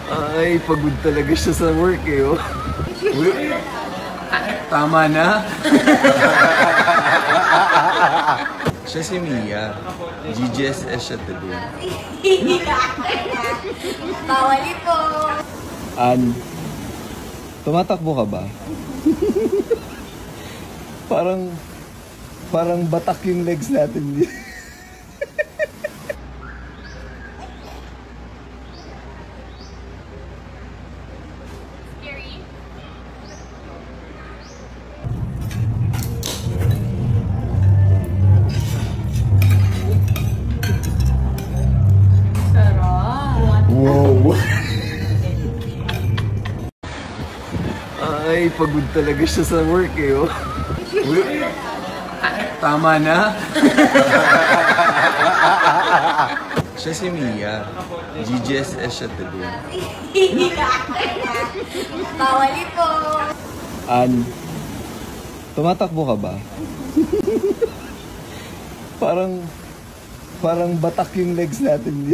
Ay, pagod talaga siya sa work eh. Oh. Uy, tama na. Siya si Mia. GGSS siya today. Bawali po. An, tumatakbo ka ba? Parang batak yung legs natin. Scary. Sarap. Wow! Ay, pagod talaga siya sa work eh. Oh. Uy, tama na. Siya si Mia. GGSS siya today. Bawali po. An, tumatakbo ka ba? parang batak yung legs natin.